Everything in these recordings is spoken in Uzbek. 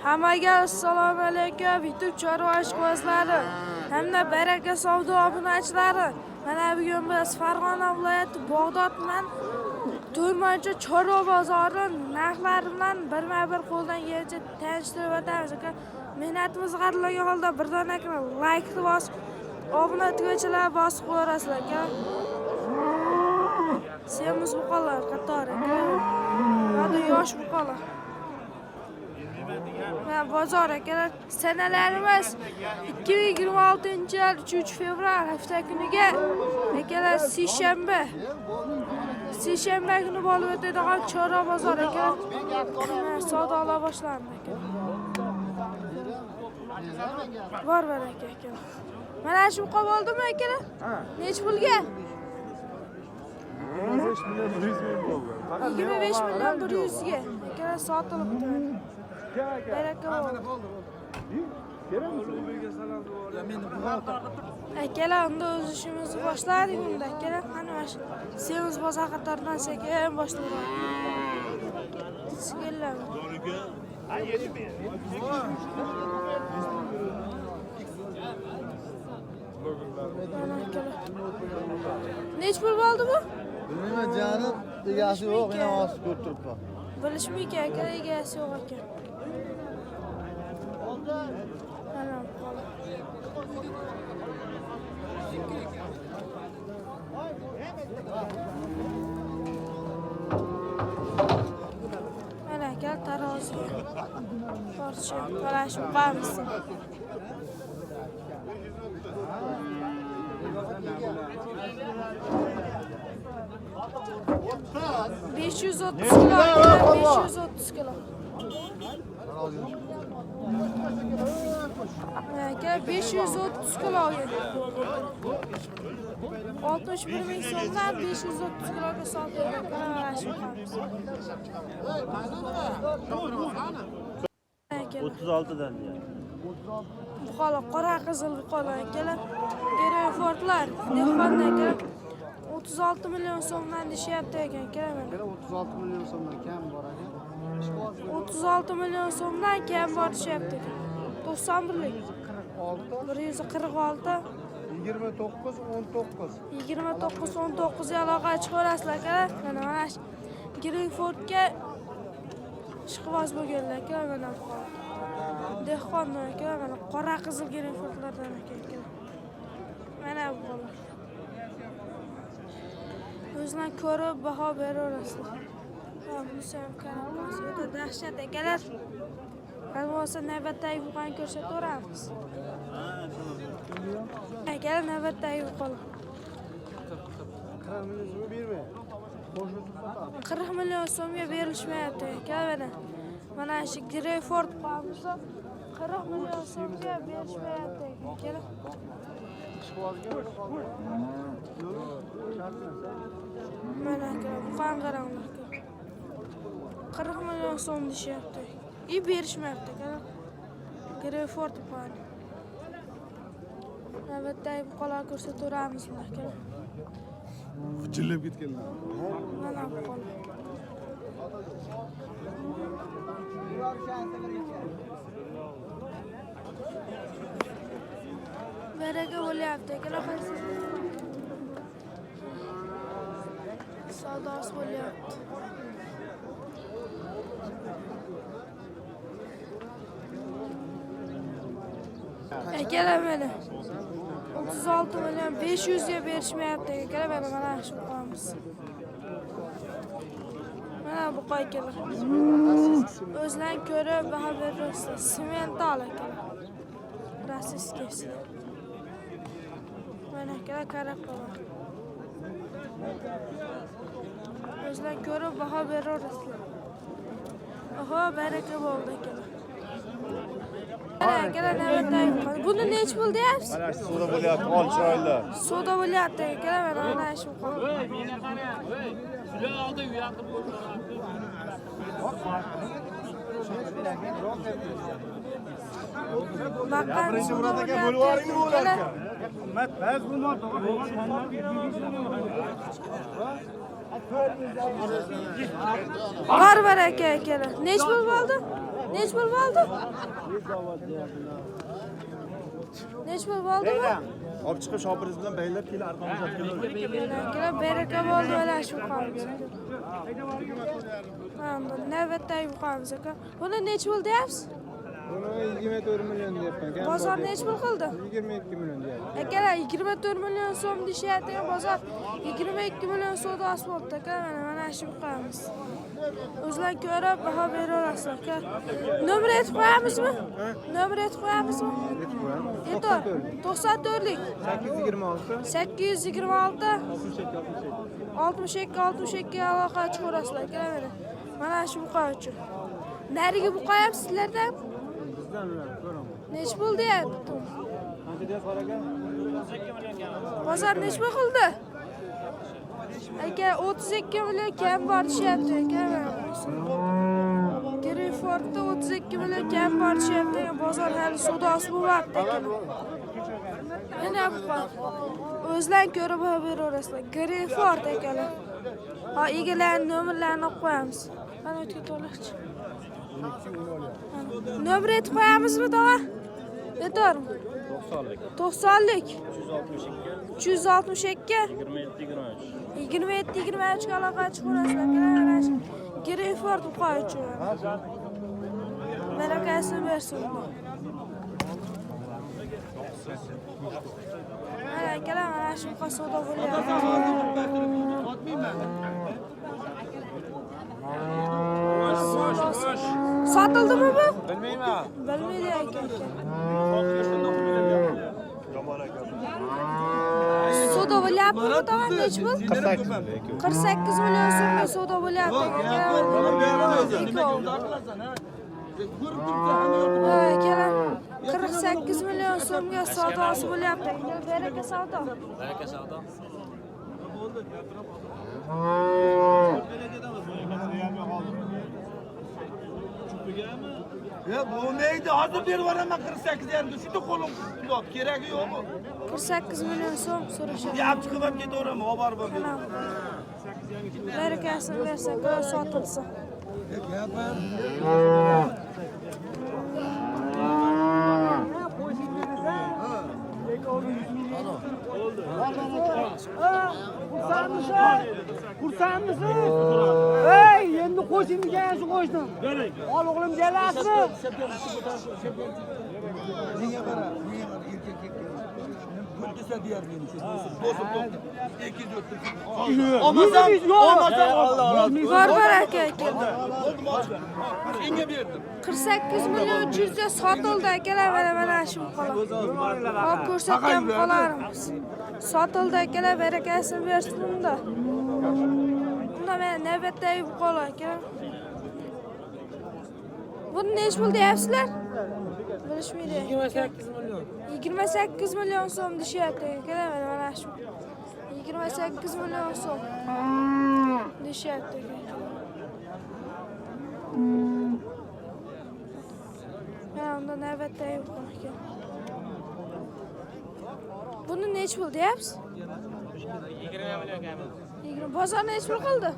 Hammaga assalomu alaykum YouTube chorva ishqibozlari hamda baraka savdo obunachilari. Mana bugun biz Farg'ona viloyati Bog'dod tuman To'rmonchi chorva bozori narxlari bilan birma-bir qo'ldan kelgancha tanishtirib o'tamiz. Mehnatimiz qadrlagan holda birdan like bosib, obuna tugmachalar bosib qo'yasizlar aka. Semiz buqalar qatori. Hadi yosh buqalar. Bozor akalar sanalarimiz 2026-yil 3 fevral hafta kuniga akalar seshanba kuni bo'lib o'tadigan chorva bozor akalar savdolar boshlandi akalar. Bor aka akalar. Mana shu buqa bo'ldimi akalar? Nech pulga? 25 million 100 ming bo'ldi. 25 million 100 ga akalar sotilibdi. Baraka bo'ldi. Akalar unda o'z ishimizni boshladik unda akalar. Mana shu semiz bozor qatoridan sekin boshlaymiz. Bismillah. Nech pul bo'ldi bu? Bilmayman canım, egasi yo'q, yana osib ko'rib turibman. Bilishmayman aka, egasi yo'q ekan. Mana aka tarozi. Porcha, qarash qamiz. Beş yüz otuz kilo, 530 kilo. Aka 530 kilo. 61 ming so'mdan 530 kiloga sotildi. Aka 36 dan ya. Buqalar qora qizil buqalar akalar. Gerefortlar, dehqonlar akalar. 36 million so'mdan deyapti ekan akalar. 36 million so'mdan kam bor aka. 36 million so'mdan kam bor deyapti ekan. 91lik 146 29 19 29 19 aloqa chiqarasizlar akalar. Mana shu Gerefortga ishqiboz bo'lganlar akalar. Mana dehqonlar akalar, mana qora qizil Gerefortlardan akalar. Mana bu qo'llar. O'zingizlar ko'rib baho beraverasizlar. Bunisi ham karamasi o'ta dahshat akalar. Bo'lmasa navbatdagi buqani ko'rsataveramiz. Akalar navbatdagi buqalar. 40 million so'mga berilishmayapti akalar. Mana shu Greyford qamisi 40 million so'mga berishmayapti akalar. Mana akalar buqani qaranglar. 40 million so'm deyapti. Berishmayapti akalar. Greyford buqani. Navbatdagi buqalar ko'rsataveramiz akalar. Jillab ketganlar. Mana buqalar. Baraka bo'lyapti akalar. Savdosi bo'lyapti. Akalar mana 36 million 500 ga berishmayapti akalar. Mana shu qo'yamiz. Mana bu qo'ykalar. O'zlar ko'rib baho berasiz. Semental akalar. Rossiyskisi. Mana akalar qarab qo'ying. O'zlar ko'rib baho beraverasizlar. Oho, baraka bo'ldi akalar. Akalar navbatdagi. Buni nech pul deyapsiz? Mana shu savdo bo'lyapti, ol chiroyli. Savdo bo'lyapti akalar. Mana shu qol. Birinchi Murod aka bo'lib yuboring bo'lar ekan. Bor baraka akalar. Nech pul bo'ldi? Neç pul bo'ldi? Neç pul bo'ldimi? Olib chiqib shopiriz bilan baylab keling, arqamizga olib keling. Kelar baraka bo'ldi mana shu qolamiz. Endi navbatdagi qolamiz aka. Buni nech pul deyapsiz? Buni 24 million deyapman. Bozor nech pul qildi? 22 million deyapman. Akalar 24 million so'm deyishyapti, bozor 22 million savdosi bo'libdi aka. Mana shu qilamiz. O'zlar ko'rib baho beraverasizlar aka. Nomer aytib qo'yamizmi? Nomer aytib qo'yamizmi? Yetor. 94lik 826 826 62 aloqa chiqarasizlar aka. Mana shu buqa uchun. Nariga buqa ham sizlardan bizdan ular ko'raman. nech pul deyapti? Qancha deyapsiz aka? Bozor nech pul qildi? Aka 32 million kam bor deyapti aka. Greyfordda 32 million kam bor deyapti. Bozor hali savdosi bo'lyapti aka. Yana buqa. O'zlar ko'rib beraverasizlar. Greyford akalar. Ha, egalarning nomerlarini qo'yamiz. Mana o'tga to'laqchi. Nomer aytib qo'yamizmi, tog'a? Yetormi? 90lik 362 27 ga aloqa chiqarasizlar. Greyford qo'ychi. Barakasi bersin. Mana kelar mana shu savdo bo'lyapti. Sotildimi bu? Bilmayman. Bilmaydi aka. Savdo bo'lyapti, tog'a nech pul? 48 million so'mga savdo bo'lyapti. Kelar 48 million so'mga savdosi bo'lyapti. Baraka savdo. Baraka savdo. Ya bu neydi? Hazır bir var ama 48 yani düşürdü kolum. Yok, gerek yok mu? 48 million so'm so'rashadi. Ya çıkıp hep git oraya mı? O var mı? Barakasini bersa, ko'ra sotilsa. Kursanmısın? Hey, endi qo'shimga yangi qo'shdim. Ol o'g'lim kelasizmi? Niye para? Niye para? Erkek. Kurdisa diğer benim. Bozuk top. 200 Olmasa Bor aka. Oldu mu? Yenge verdim. 48 million 300 ga sotildi akalar, mana shu qolar. Hop ko'rsatgan qolarimiz. Sotildi akalar, barakasini bersin unda. Bunda mana navbatdagi qolar aka. Buni nech pul deyapsizlar? Bilishmaydi. 28 million. 28 million so'm deyapti akalar, mana shu. 28 million so'm deyapti. Mana unda navbatdagi qolar ekan. Buni nech pul deyapsiz? 20 million kam. 20. Bozor nech pul qildi?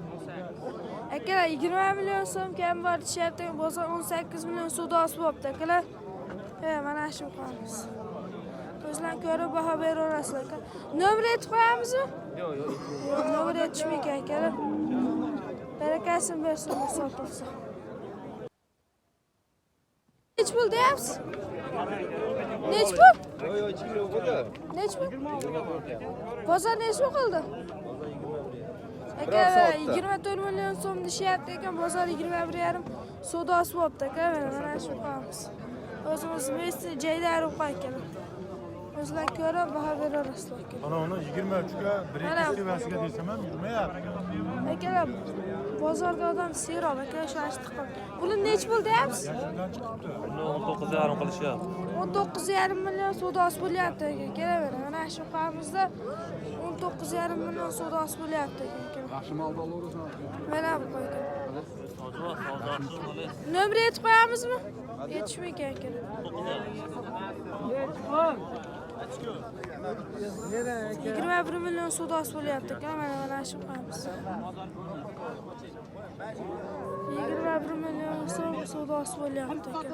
Akalar 20 million so'm kam bor deyapti. Bozor 18 million savdosi bo'pti akalar. Mana shu qolamiz. O'zlar ko'rib baho beraverasizlar aka. Nomer aytib qo'yamizmi? Yo'q. Nomer aytishmaydi akalar. Barakasini bersin, sotilsa. Nech pul deyapsiz? Nech pul? Nech pul? Bozor nech pul qildi? Aka 24 million so'm deyapti ekan, bozor 21,5 savdosi bo'pti aka. Mana shu qolamiz. O'zimiz Messi Jaydar qo'ygan. O'zlar ko'rib baho beraverasizlar aka. Ana onu 23 ga 1-2 seviyasiga desam ham yurmayapti. Akalar bozorda odam serob aka, shashti qilib. Buni nech pul deyapsiz? 19,5 qilishyapti. 19,5 million savdosi bo'lyapti aka. Kelaver. Mana shu qamizda 19,5 million savdosi bo'lyapti aka. Yaxshi mol bo'laversin. Mana bu qo'ygan. Nomer aytib qo'yamizmi? Yetishmaydi aka. 21 million savdosi bo'lyapti aka. Mana shu qamiz. 21 million savdosi bo'lyapti ekan.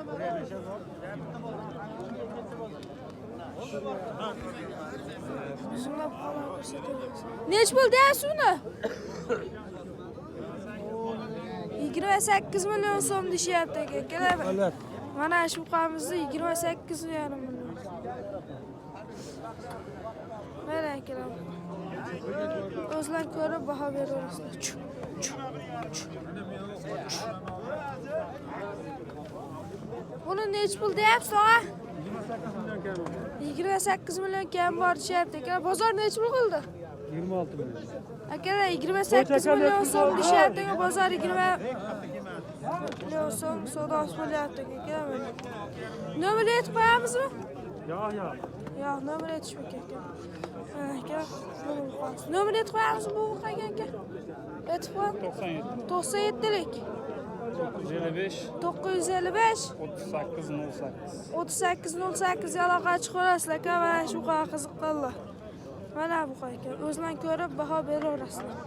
Shunday qolib ko'rsatamiz. Nech pul deyapsiz uni? 28 million so'm deyapti ekan. Kelar. Mana shu qamizni 28,5 million. Mana kelar. O'zlar ko'rib baho beraverasizlar. Buni nech pul deyapsiz, og'a? 28 million kam bor deyapti ekan. Bozor nech pul qildi? 26 million. Aka 28 million so'm deyapti ekan. Bozor 20 million so'm savdosi bo'lyapti ekan. Nomer aytib qo'yamizmi? Yo'q. Yo'q, nomer aytishmi ekan. Aka, nomer aytib qo'yamizmi bu qilgan aka? Aytib qo'y. 97lik. 955 3808 aloqa chiqarasizlar aka. Mana shu qo'y qiziqqanlar. Mana bu qo'y aka. O'zlan ko'rib baho beraverasizlar.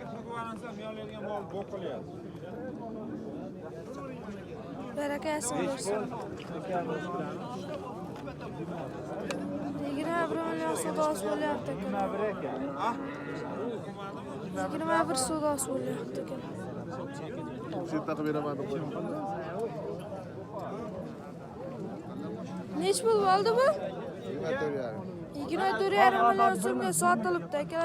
Barakasi bo'lsin. 21 million savdosi bo'lyapti ekan. 21 savdosi bo'lyapti ekan. Nech pul bo'ldi bu? 24,5 million so'mga sotilibdi aka.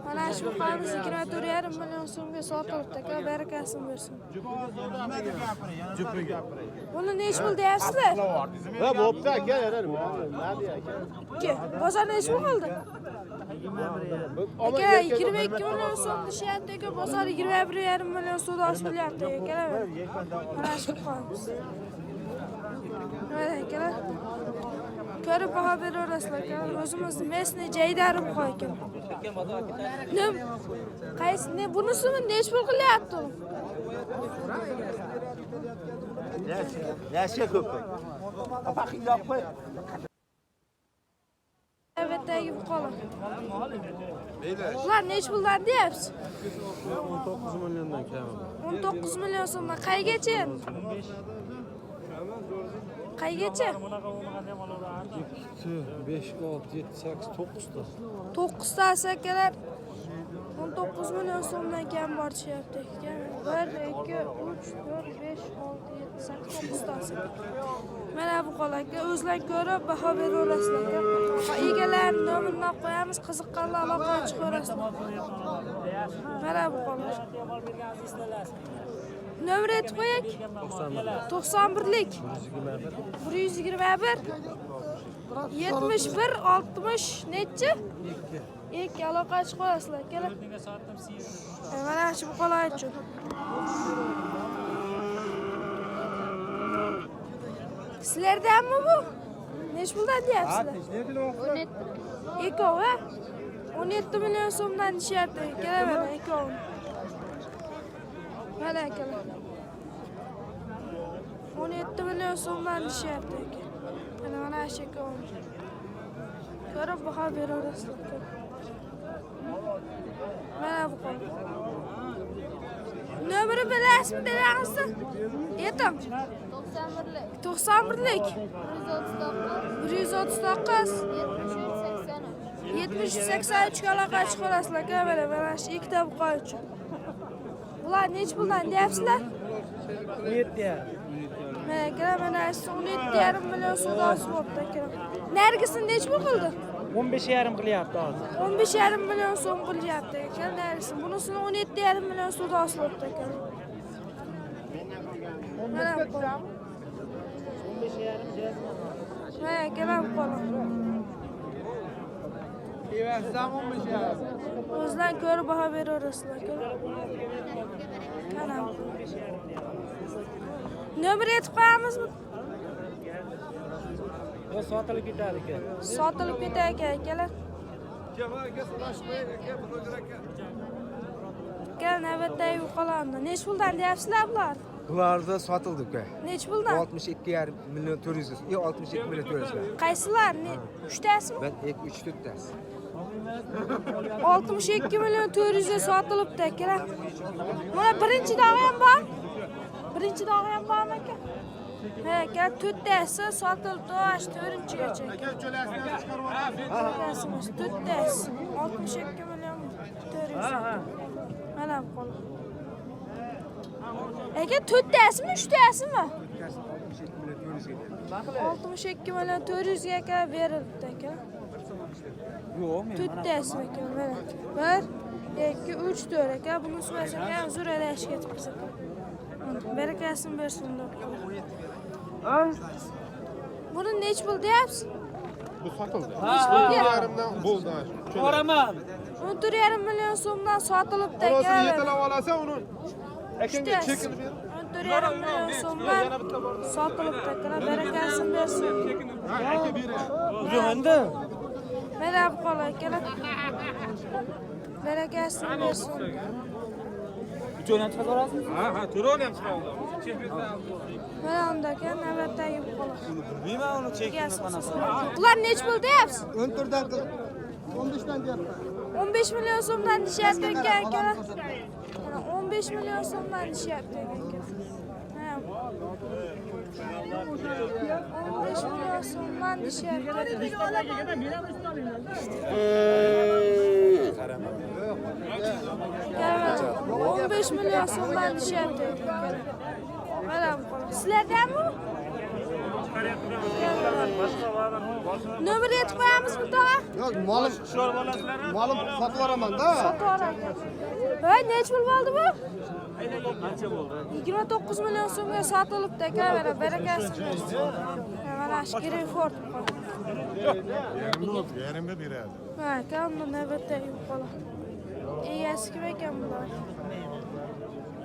Mana shu qamiz 24,5 million so'mga sotilibdi aka. Barakasi bo'lsin. Buni nech pul deyapsizlar? Ha, bo'pti aka, yarar. Aka, bozor nech pul qildi? Aka 22 million so'm deyapti aka. Bozor 21,5 million savdosi bo'lyapti aka. Mana shu qamiz. Mana aka. Ko'rib baho beraverasizlar aka. O'zimizni mesni jaydarib qo'ygan. Qaysi ne bunisimi nech pul qilyapti u? Yaxshi ko'p. Navbatdagi buqalar. Ular nech puldan deyapsiz? 19 milliondan kam. 19 million so'mdan qaygacha? Qaygacha? 5, 6, 7, 8, 9 ta. 9 tasi akalar 19 million so'mdan kam bor deyapti ekan. 1, 2, 3, 4, 5, 6, 7, 8, 9 tasi. Mana bu qolaka o'zlar ko'rib baho beraverasizlar. Egalarning nomerini qo'yamiz, qiziqqanlar aloqa chiqarasizlar. Mana bu qolak. Nomer aytib qo'ying. 91lik 121 71 60 nechi? 2 aloqa chiqarasizlar. Keling. Mana shu qolay uchun. Sizlardanmi bu? Nech puldan deyapsizlar? 17. Ikkovi 17 million so'mdan deyapti. Kelavera ikkovi. Mana akalar. 17 million so'mdan deyapti ekan. Mana shu ikkovi. Ko'rib baho beraverasizlar. Mana bu qol. Nomeri bilasizmi dedingizmi? Yetim. 91lik 139 73 aloqa chiqarasizlar kamera mana shu ikkita buqoy uchun. Bular nech puldan deyapsizlar? 17,5. Mana shu 17,5 million savdosi bo'libdi aka. Nargisini nech pul qildi? 15,5 qilyapti hozir. 15,5 million so'm qilyapti ekan. Nargisini bunisini 17,5 million savdosi bo'libdi aka. Mana bu. 15,5. Mana kelam qo'lim. O'zlar ko'rib baho beraverasizlar. Mana. Nomer aytib qo'yamizmi? Yo sotilib ketadi aka. Sotilib ketadi aka, akalar. Kel navbatdagi buqalarni nech puldan deyapsizlar bular? Bularda sotildi uka. Nech puldan? 62,5 million 400. 62 million 400. Qaysilar? 3 tasimi? Ben 3-4 tasi. 62 million 400 sotilibdi akalar. Mana birinchi dog'i ham bor. Birinchi dog'i ham bormi aka? Ha, aka, to'rttasi sotilibdi, 4-gacha. Akasimiz to'rttasi 62 million 400. Mana bu qoldi. Aka, to'rttasimi, uchtasimi? 62 million 400 ga aka berilibdi aka. To'rttasi aka, mana. 1 2 3 4 aka, buni so'rasam ham zo'ralashib ketibmiz aka. Barakasini bersin. Buni nech pul deyapsiz? Bu sotildi. Nech pul deyapsiz? Yarimdan bo'ldi. Boraman. 14,5 million so'mdan sotilibdi aka. Olasa yetalab olasan uni. Akanga chekini ber. 14,5 million so'mdan sotilibdi aka. Barakasini bersin. Aka beradi. Uzumanda. Mana bu qo'l aka. Barakasini bersin. Uchona chiqib borasizmi? Ha, to'roni ham chiqadi. Mana unda aka, navbatdagi bu qo'l. Bilmayman uni chekini qanaqa. Ular nech pul deyapsiz? 14 dan 15 dan deyapti. 15 million so'mdan deyapti aka. 15 million so'mdan deyapti aka. 15 million so'mdan deyapti. 15 million so'mdan deyapti. Mana bu. Sizlardanmi? Nomer aytib qo'yamizmi tog'a? Yo'q, molim sotib yuboraman-da. Sotib yuboraman. Voy, nech pul bo'ldi bu? Qancha bo'ldi? 29 million so'mga sotilibdi aka, mana barakasi bersin. Mana shu kerak Ford. Yarimga beradi. Ha, aka, unda navbatdagi qo'la. Egasi kim ekan bular?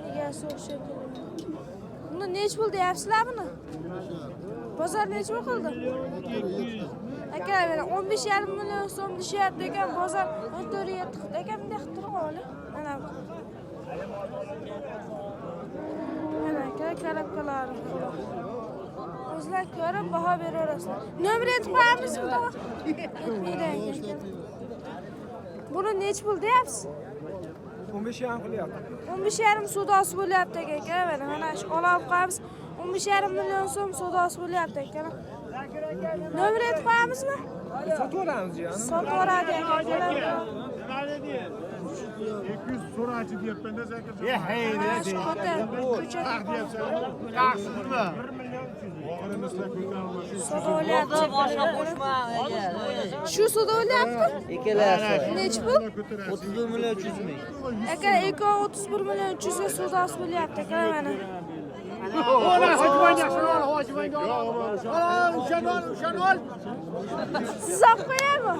Egasi o'sha. Buni nech pul deyapsizlar buni? Bozor nech pul qildi? Aka, mana 15,5 million so'm deyapti ekan, bozor 14,7 qildi ekan, bunday qilib turib qoli. Mana bu. Mana aka, karabkalar. O'zlar ko'rib baho beraverasizlar. Nomer aytib qo'yamizmi tog'a? Aytmaydi. Buni nech pul deyapsiz? 15 qilyapti. 15,5 savdosi bo'lyapti aka. Mana shu olib qo'yamiz. 15,5 million so'm savdosi bo'lyapti aka. Nomer aytib qo'yamizmi? Sotib olamiz jiyanim. Sotib oladi aka. 200 so'rachi deyapman-da zakir. Og'irini sizlar ko'tara olmaysiz. Shu savdo bo'lyapti? Ikkalasi. Nech pul? 31 million 300 ming. Aka, 31 million 300 ga savdosi bo'lyapti aka mana. Siz olib qo'yaymi?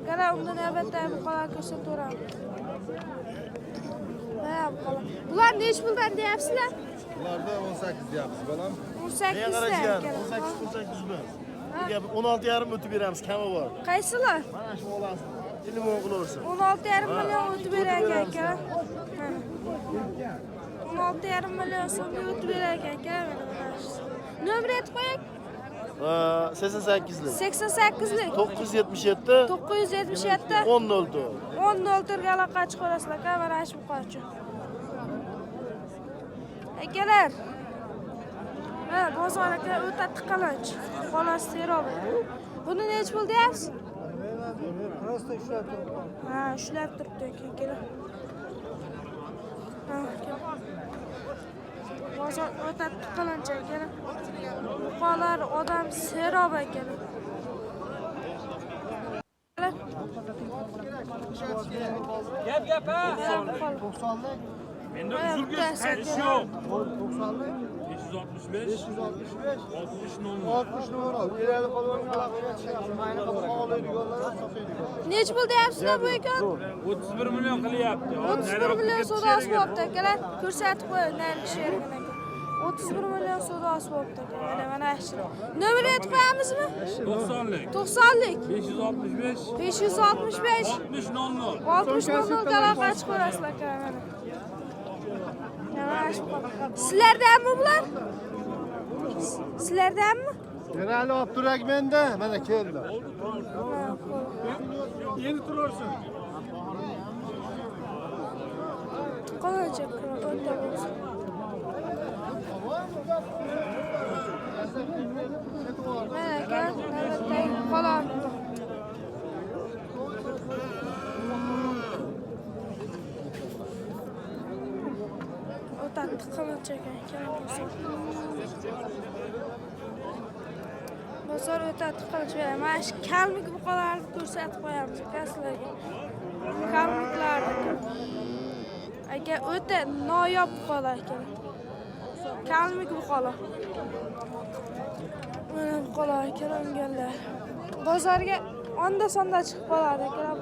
Qara, unda navbatdagi buqalar ko'rsataveramiz. Mana buqalar. Bular nech puldan deyapsizlar? Ularda 18 deyapsiz, bolam. 18 dan. 18 mi? 16,5 o'tib beramiz, kami bor. Qaysilar? Mana shu olasiz. 50 ming qilaversin. 16,5 million o'tib berar aka. 16,5 million so'mga o'tib berar aka. Nomer aytib qo'ying. 88 lik. 88 lik. 977 977 1004. 1004 ga aloqa chiqarasizlar, kamera ochib qo'ychi. Akalar. Ha, bozor aka o'ta tiqilinch. Xolos serob. Buni nech pul deyapsiz? Prosta ushlab turibdi. Ha, ushlab turibdi akalar. Ha, bozor o'ta tiqilinch akalar. Buqalar odam serob akalar. Gap ha. 90lik. Menda uzilgan qaytish yo'q. 90lik. 565 60 60 numara. Yerali qolgan mayni Nech pul deyapsizlar bu ekan? 31 million qilyapti. 31 million savdosi bo'pti akalar. Ko'rsatib qo'ying, nariga shergan aka. 31 million savdosi bo'pti aka. Mana shu. Nomer aytib qo'yamizmi? 90lik. 90lik. 565 565 60 00. 60 ga aloqa chiqarasizlar aka. Sizlardanmi bular? Sizlardanmi? Yerali olib turak menda, mana keldi. Endi turarsan. Teşekkür ederim. Merhaba, navbatdagi qolar. O'ta qimmat ekan. Bozor o'ta tiqilib, mana shu kalmik buqalarni ko'rsatib qo'yamiz sizlarga. Kalmiklar aka o'ta noyob buqalar ekan. Kalmik buqalar. Mana buqalar ekan unganlar. Bozorga onda-sonda chiqib qoladi ekan.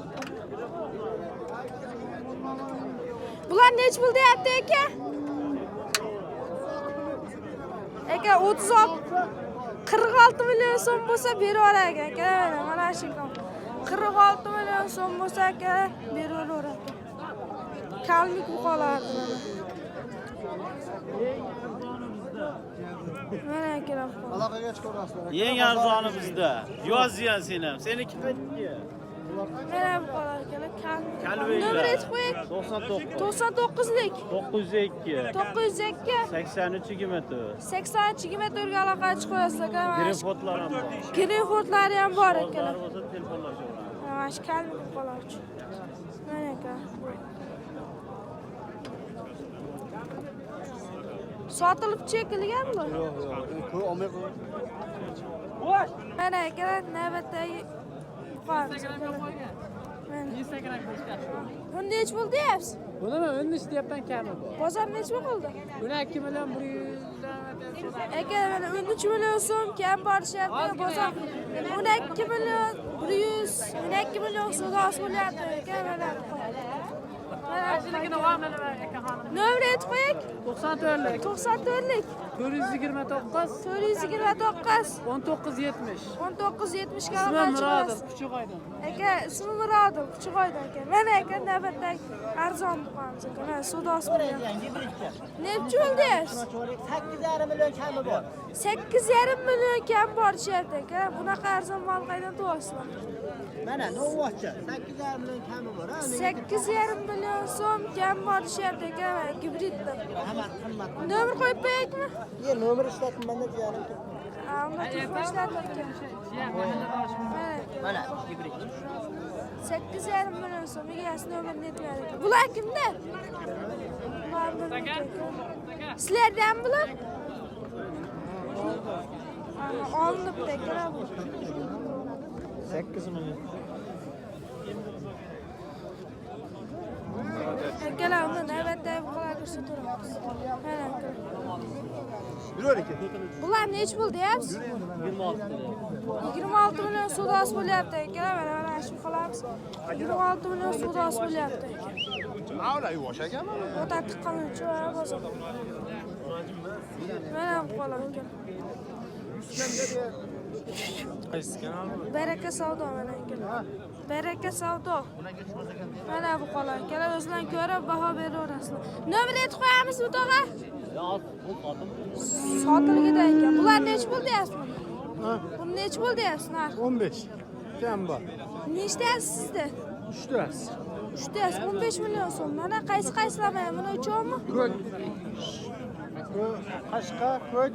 Bular nech pul deyapti aka? Aka 46 million so'm bo'lsa beraver aka. Mana shu 46 million so'm bo'lsa aka beraver aka. Kalmik buqalar. Mana aka. Aloqaga chiqarasizlar. Eng arzoni bizda. Yozgan sen ham. Seniki qaytdi. Mana buqalar aka. Kalmik. Nomer aytib qo'ying. 99lik. 902 902 83 24. 83 metrga aloqa chiqarasizlar aka. Greenfotlar ham bor. Greenfordlari ham bor aka. Ular bo'lsa telefonlar so'rayman. Mana shu kalmik buqalar uchun. Mana aka. Sotilib chekilganmi? Yo'q, ko'p olmay qo'y. Mana aka, navbatdagi buqa. Buni nech pul deyapsiz? Buni 13 deyapman kami bor. Bozor nech pul qildi? Buni 2 million 100 Aka, mana 13 million so'm kam borishyapti bozor. 12 million 100, 12 million savdosi bo'lyapti aka, mana. Nomer aytib qo'ying. 94lik 94lik 429 429 1970. 1970 ga Ismim aloqa Murodov, chiqarasiz. Kuchug'oydin. Aka, ismi Murodov, Kuchug'oydin aka. Mana aka, navbatdagi arzon buqamiz aka. Mana savdosi bo'lyapti. Necha pul deyapsiz? 8,5 million kami bor. 8,5 million kam borishyapti aka. Bunaqa arzon mol qaydan to'lasizlar? Mana novochcha 8,5 million kami bor. 8,5 million so'm kam borishyapti aka. Gibridda. Hamma qimmat. Nomer qo'yib qo'yaylikmi? Nomer ishlatmanda jiyanim. Unda telefon ishlatib ekan. Mana gibrid. 8,5 million so'm egasi nomerini aytgan ekan. Bular kimda? Sizlardan bular? Olinibdi aka. 8 million. Akalar, unda navbatdagi buqalar ko'rsatamiz. Mana aka. Yur aka. Bular nech pul deyapsiz? 26 million savdosi bo'lyapti aka. Mana shu qilamiz. 26 million savdosi bo'lyapti aka. Avla yuvosh akami? O'ta tiqqanchi bozor. Mana buqalar aka. Qaysi kanal? Baraka savdo mana aka. Baraka savdo. Mana buqalar aka. O'zlaring ko'rib baho beraverasizlar. Nomer aytib qo'yamiz bu tog'a? Sotilgida ekan. Bular nech pul deyapsiz? Buni nech pul deyapsiz? 15. Kam bor. Nechtasi sizda? 3 tas. 3tasi 15 million so'm. Mana qaysilar mana buni uchunmi? Ko'k. Qashqa, ko'k,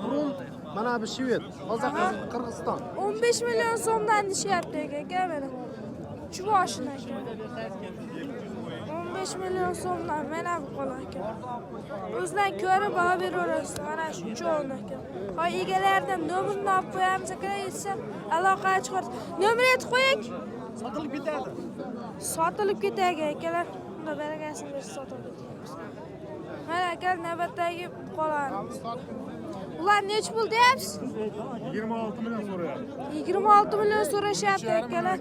burun. Mana bu Shved, Qozog'iston, Qirg'iziston. 15 million so'mdan deyapti aka mana. Chuvoshni aka. 15 million so'mdan mana bu qolar aka. O'zlaring ko'rib baho beraverasiz. Mana shu uchun aka. Hoy egalaridan nomerni olib qo'yamiz aka, esa aloqa chiqar. Nomer aytib qo'ying. Sotilib ketadi. Sotilib ketadi akalar. Unda baragasini berib sotilib ketamiz. Mana aka, navbatdagi qolarimiz. Ular nech pul deyapsiz? 26 million so'rayapti. 26 million so'rashyapti akalar.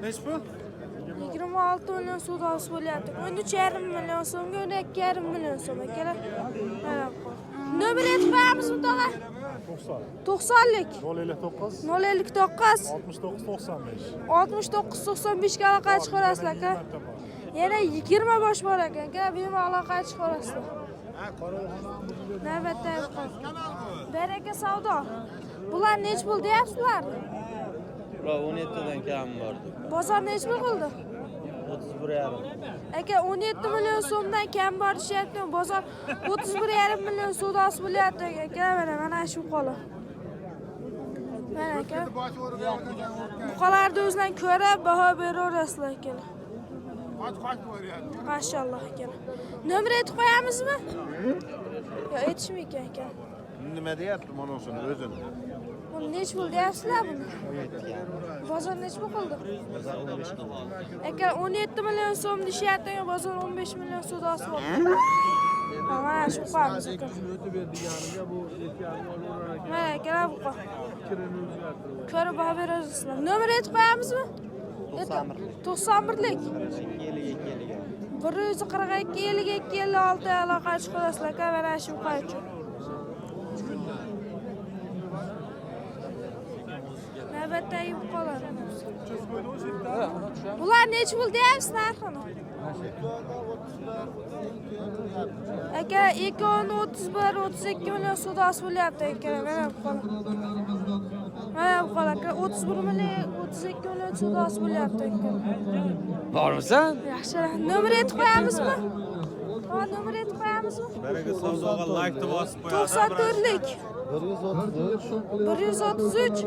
Nech pul? 26 million savdosi bo'lyapti. 13,5 million so'mga 12,5 million so'm akalar. Mana bu. Nomer aytib qo'yamizmi tog'a? 90lik 059 059 69 95. 69 95 ga aloqa chiqarasizlar aka. Yana 20 bosh bor ekan aka. Bemalol aloqa chiqarasizlar. Navbatda baraka savdo. Bular nech pul deyapsizlar? Ular 17 dan kam bor. Bozor nech pul qildi? Aka 17 million so'mdan kam bor deyapti. Bozor 31,5 million savdosi bo'lyapti aka. Mana shu qola. Mana aka. Buqalarni o'zlaridan ko'rib baho beraverasizlar aka. Maşallah aka. Nomer aytib qo'yamizmi? Yo, aytishmaykan aka. Nima deyapti mana shuni o'zini? Buni nech pul deyapsizlar buni? Bozor nech pul qildi? Aka 17 million so'm deyapti, bozor 15 million savdosi bor. Mana shu qo'yamiz aka. Mana aka bu qo'y. Ko'rib baho berasizlar. Nomer aytib qo'yamizmi? 91lik. 142 52 56 aloqa chiqarasizlar aka. Mana shu qo'y. Navbatdagi buqalar. Bular nech pul deyapsiz narxini? Aka 2.31 32 million savdosi bo'lyapti aka. Mana buqalar. Mana buqalar aka 31 million 32 million savdosi bo'lyapti aka. Bormisan? Yaxshi. Nomer aytib qo'yamizmi? Ha, nomer aytib qo'yamizmi? Baraga savdoga like bosib 94lik. 133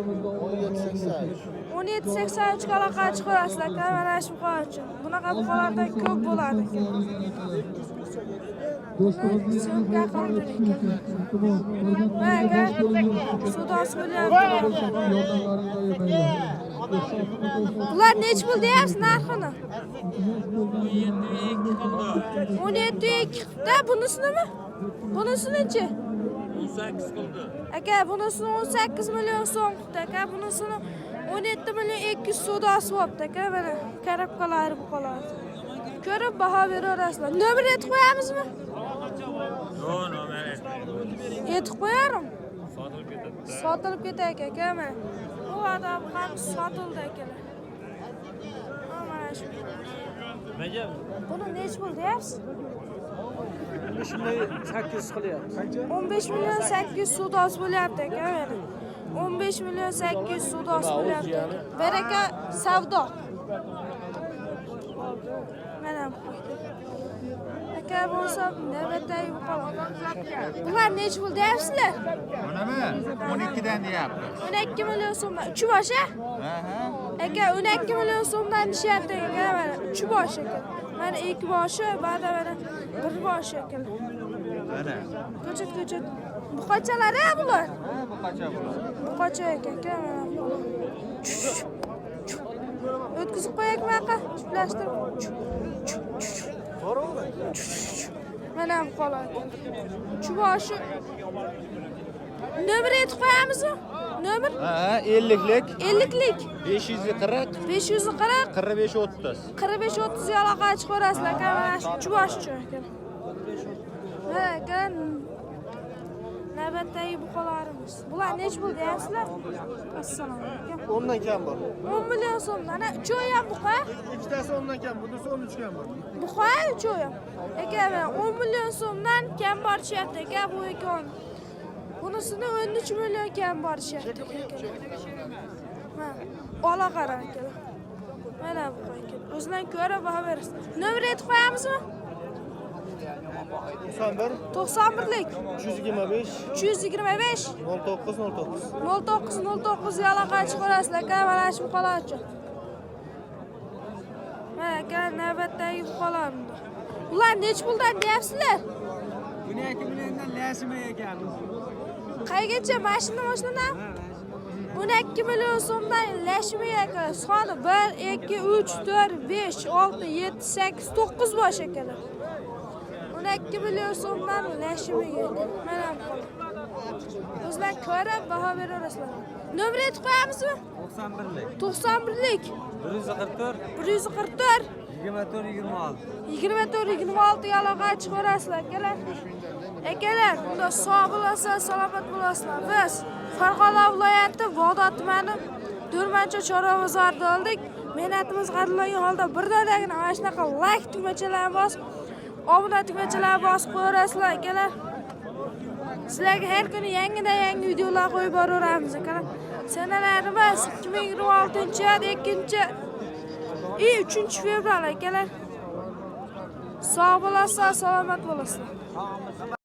1783 ga aloqa chiqarasizlar aka. Mana shu qo'ychi. Bunaqa buqalardan ko'p bo'ladi aka. So'mga qoldi ekan. Mana savdosi bo'lyapti. Bular nech pul deyapsiz narxini? 17 da bunisini? Bunisini-chi? 18 qildi. Aka bunisini 18 million so'm qildi aka. Bunisini 17 million 200 savdosi bo'pti aka. Mana karabkalari bu qoladi. Ko'rib baho beraverasizlar. Nomer aytib qo'yamizmi? Yo'q, nomer aytmayman. Aytib qo'yarim. Sotilib ketadi. Sotilib ketadi aka. Mana bu odam ham sotildi aka. Mana shu. Nimaga? Buni nech pul deyapsiz? 800 qilyapti. 15 million 800 savdosi bo'lyapti aka. Mana 15 million 800 savdosi bo'lyapti. Baraka savdo. Mana bu. Aka bo'lsa navbatdagi buqalar. Bular nech pul deyapsizlar? Bunimi 12 dan deyapti. 12 million so'mdan 3 bosh a? Aka 12 million so'mdan deyapti aka. Mana 3 bosh aka. Mana 2 boshi, ba'da mana 1 bosh aka. Mana. Ko'chat. Buqachalar a bular? Ha, buqacha bular. Buqacha aka. O'tkazib qo'yakmi aka? Chuplashtirib. Mana bu qolar. Chuboshi. Nomer aytib qo'yamizmi? Nomer? Ha, 50lik. 50lik. 540 540 45 30. 45 30 ga aloqa chiqarasizlar aka. Mana shu chuboshi aka. Mana aka. Navbatdagi buqalarimiz. Bular nech pul deyapsizlar? Assalomu alaykum. 10 dan kam bor. 10 million so'm. Ana uchoy ham buqa. Ikkitasi 10 dan kam, bunisi 13 kam bor. Buqa uchoy ham. Aka, 10 million so'mdan kam bor deyapti aka bu ekon. Bunisini 13 million kam bor deyapti aka. Mana ola qara aka. Mana bu aka. O'zingizdan ko'ra baho berasiz. Nomer aytib qo'yamizmi? 91lik 325 325 0909 0909 ga aloqa chiqarasizlar aka. Mana shu buqalarchi. Mana aka navbatdagi buqalarimiz. Ular nech puldan deyapsizlar? 12 milliondan lashimi ekan. Qaygacha mashinadan? 12 million so'mdan lashimi aka. Soni 1 2 3 4 5 6 7 8 9 bosh akalar. 12 million so'mdan lashimiga. Mana bu. O'zlar ko'rib baho beraverasizlar. Nomer aytib qo'yamizmi? 91lik. 91lik 144 144 24 26. 24 ga aloqa chiqarasizlar akalar. Akalar, bunda sog' bo'lasizlar, salomat bo'lasizlar. Biz Farg'ona viloyati Bog'dod tumani Do'rmancha chorva bozorida oldik. Mehnatimiz qadrlangan holda birdaniga mana shunaqa like tugmachalarni bosib, obuna tugmachalarni bosib qo'yasizlar akalar. Sizlarga har kuni yangi videolar qo'yib boraveramiz akalar. Sanalarimiz 2026-yil 3 fevral akalar. Sog' bo'lasizlar, salomat bo'lasizlar.